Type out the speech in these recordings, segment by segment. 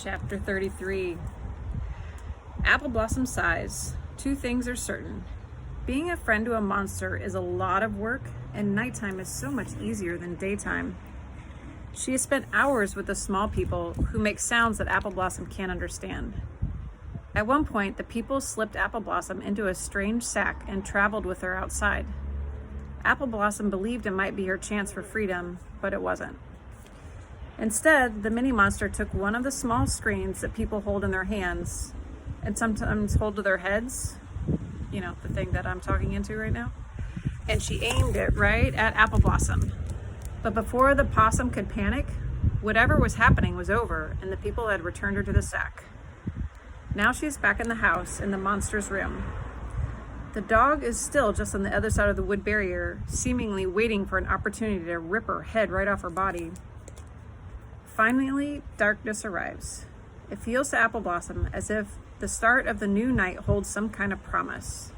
Chapter 33. Apple Blossom sighs. Two things are certain. Being a friend to a monster is a lot of work, and nighttime is so much easier than daytime. She has spent hours with the small people who make sounds that Apple Blossom can't understand. At one point, the people slipped Apple Blossom into a strange sack and traveled with her outside. Apple Blossom believed it might be her chance for freedom, but it wasn't. Instead, the mini monster took one of the small screens that people hold in their hands and sometimes hold to their heads, the thing that I'm talking into right now, and she aimed it right at Apple Blossom. But before the possum could panic, whatever was happening was over, and the people had returned her to the sack. Now she's back in the house in the monster's room. The dog is still just on the other side of the wood barrier, seemingly waiting for an opportunity to rip her head right off her body. Finally, darkness arrives. It feels to Apple Blossom as if the start of the new night holds some kind of promise.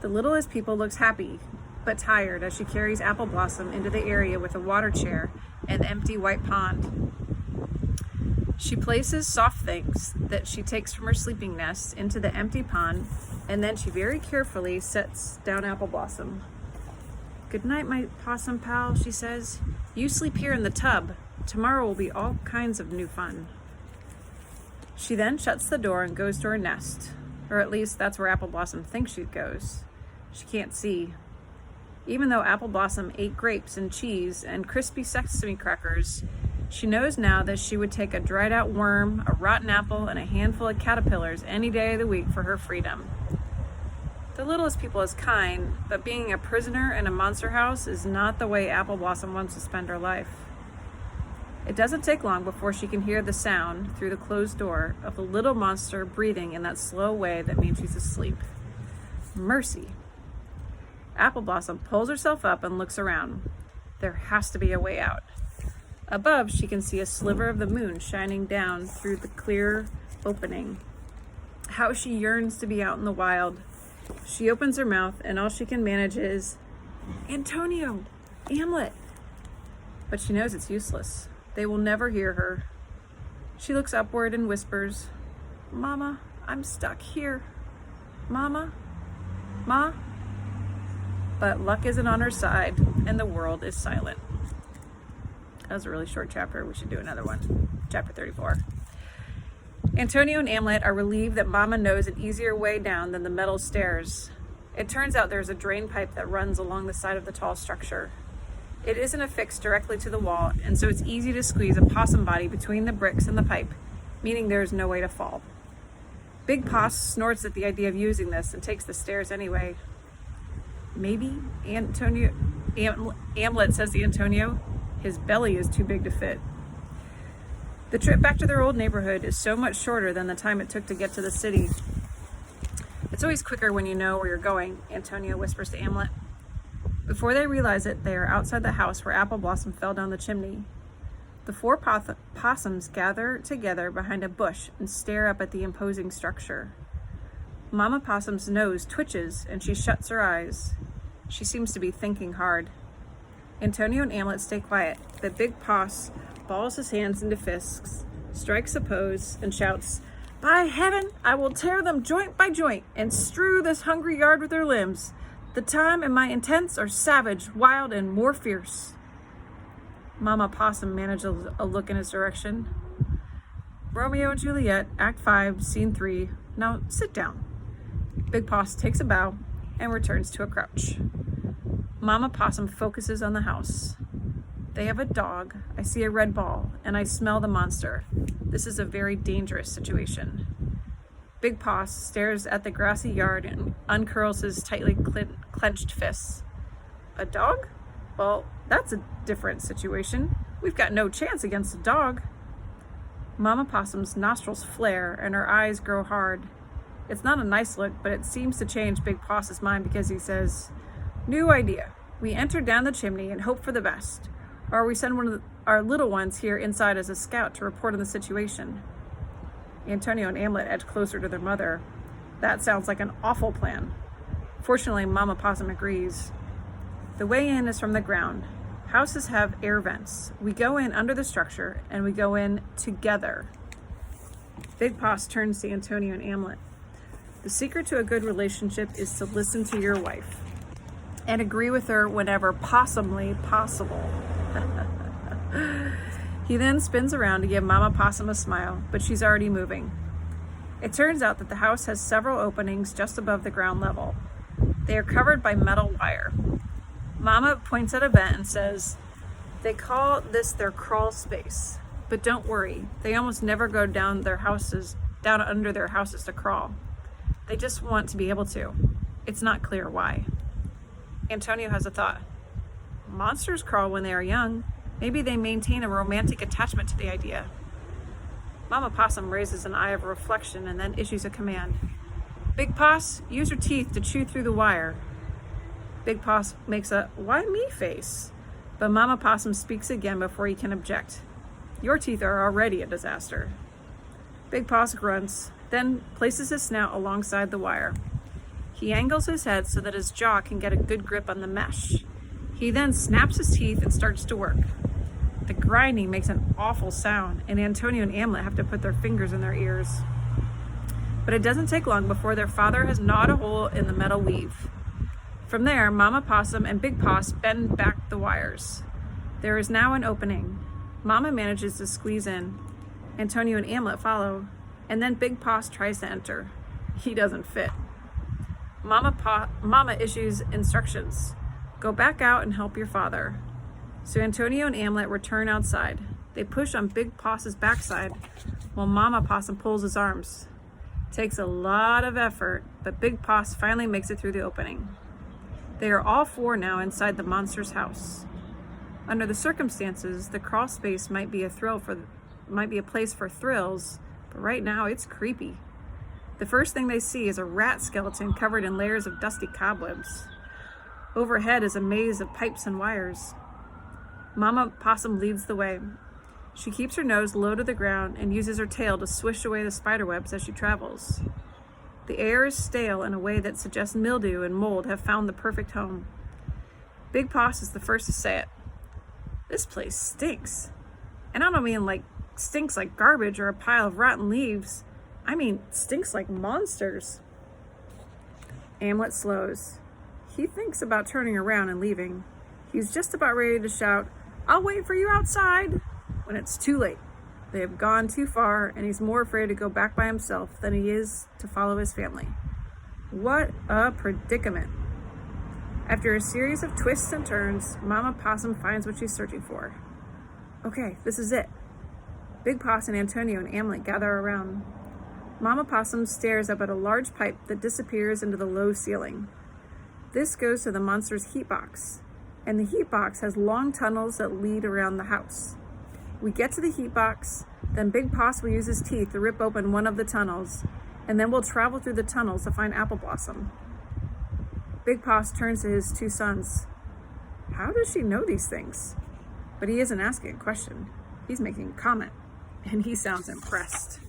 The littlest people looks happy, but tired as she carries Apple Blossom into the area with a water chair and the empty white pond. She places soft things that she takes from her sleeping nest into the empty pond, and then she very carefully sets down Apple Blossom. "Good night, my possum pal," she says. "You sleep here in the tub. Tomorrow will be all kinds of new fun." She then shuts the door and goes to her nest, or at least that's where Apple Blossom thinks she goes. She can't see. Even though Apple Blossom ate grapes and cheese and crispy sesame crackers, she knows now that she would take a dried out worm, a rotten apple, and a handful of caterpillars any day of the week for her freedom. The littlest people is kind, but being a prisoner in a monster house is not the way Apple Blossom wants to spend her life. It doesn't take long before she can hear the sound through the closed door of the little monster breathing in that slow way that means she's asleep. Mercy. Apple Blossom pulls herself up and looks around. There has to be a way out. Above, she can see a sliver of the moon shining down through the clear opening. How she yearns to be out in the wild. She opens her mouth and all she can manage is, "Antonio, Hamlet." But she knows it's useless. They will never hear her. She looks upward and whispers, "Mama, I'm stuck here. Mama? Ma?" But luck isn't on her side, and the world is silent. That was a really short chapter. We should do another one. Chapter 34. Antonio and Hamlet are relieved that Mama knows an easier way down than the metal stairs. It turns out there's a drain pipe that runs along the side of the tall structure. It isn't affixed directly to the wall, and so it's easy to squeeze a possum body between the bricks and the pipe, meaning there is no way to fall. Big Poss snorts at the idea of using this and takes the stairs anyway. Maybe Hamlet says to Antonio, his belly is too big to fit. The trip back to their old neighborhood is so much shorter than the time it took to get to the city. "It's always quicker when you know where you're going," Antonio whispers to Hamlet. Before they realize it, they are outside the house where Apple Blossom fell down the chimney. The four possums gather together behind a bush and stare up at the imposing structure. Mama Possum's nose twitches and she shuts her eyes. She seems to be thinking hard. Antonio and Hamlet stay quiet, but Big Poss balls his hands into fists, strikes a pose, and shouts, "By heaven, I will tear them joint by joint and strew this hungry yard with their limbs. The time and my intents are savage, wild, and more fierce." Mama Possum manages a look in his direction. Romeo and Juliet, Act 5, Scene 3. Now sit down. Big Poss takes a bow and returns to a crouch. Mama Possum focuses on the house. They have a dog, I see a red ball, and I smell the monster. This is a very dangerous situation. Big Poss stares at the grassy yard and uncurls his tightly clenched fists. "A dog? Well, that's a different situation. We've got no chance against a dog." Mama Possum's nostrils flare and her eyes grow hard. It's not a nice look, but it seems to change Big Poss's mind because he says, "New idea. We enter down the chimney and hope for the best. Or we send one of our little ones here inside as a scout to report on the situation." Antonio and Hamlet edge closer to their mother. "That sounds like an awful plan." Fortunately, Mama Possum agrees. The way in is from the ground. Houses have air vents. We go in under the structure and we go in together. Big Boss turns to Antonio and Amlet. The secret to a good relationship is to listen to your wife and agree with her whenever possumly possible. He then spins around to give Mama Possum a smile, but she's already moving. It turns out that the house has several openings just above the ground level. They are covered by metal wire. Mama points at a vent and says, they call this their crawl space, but don't worry, they almost never go down under their houses to crawl. They just want to be able to. It's not clear why. Antonio has a thought. Monsters crawl when they are young. Maybe they maintain a romantic attachment to the idea. Mama Possum raises an eye of reflection and then issues a command. Big Poss, use your teeth to chew through the wire. Big Poss makes a why me face, but Mama Possum speaks again before he can object. Your teeth are already a disaster. Big Poss grunts, then places his snout alongside the wire. He angles his head so that his jaw can get a good grip on the mesh. He then snaps his teeth and starts to work. The grinding makes an awful sound, and Antonio and Amlet have to put their fingers in their ears. But it doesn't take long before their father has gnawed a hole in the metal weave. From there, Mama Possum and Big Poss bend back the wires. There is now an opening. Mama manages to squeeze in. Antonio and Amlet follow, and then Big Poss tries to enter. He doesn't fit. Mama issues instructions. Go back out and help your father. So Antonio and Amlet return outside. They push on Big Poss's backside while Mama Possum pulls his arms. Takes a lot of effort, but Big Poss finally makes it through the opening. They are all four now inside the monster's house. Under the circumstances, the crawl space might be a place for thrills, but right now it's creepy. The first thing they see is a rat skeleton covered in layers of dusty cobwebs. Overhead is a maze of pipes and wires. Mama Possum leads the way. She keeps her nose low to the ground and uses her tail to swish away the spiderwebs as she travels. The air is stale in a way that suggests mildew and mold have found the perfect home. Big Poss is the first to say it. This place stinks. And I don't mean like stinks like garbage or a pile of rotten leaves. I mean stinks like monsters. Amlet slows. He thinks about turning around and leaving. He's just about ready to shout, I'll wait for you outside, when it's too late. They have gone too far, and he's more afraid to go back by himself than he is to follow his family. What a predicament. After a series of twists and turns, Mama Possum finds what she's searching for. Okay, this is it. Big Poss and Antonio and Amlet gather around. Mama Possum stares up at a large pipe that disappears into the low ceiling. This goes to the monster's heat box, and the heat box has long tunnels that lead around the house. We get to the heat box, then Big Poss will use his teeth to rip open one of the tunnels, and then we'll travel through the tunnels to find Apple Blossom. Big Poss turns to his two sons. How does she know these things? But he isn't asking a question. He's making a comment, and he sounds impressed.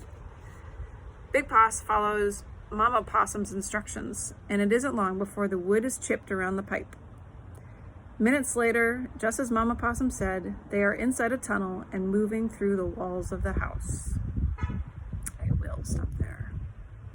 Big Poss follows Mama Possum's instructions, and it isn't long before the wood is chipped around the pipe. Minutes later, just as Mama Possum said, they are inside a tunnel and moving through the walls of the house. I will stop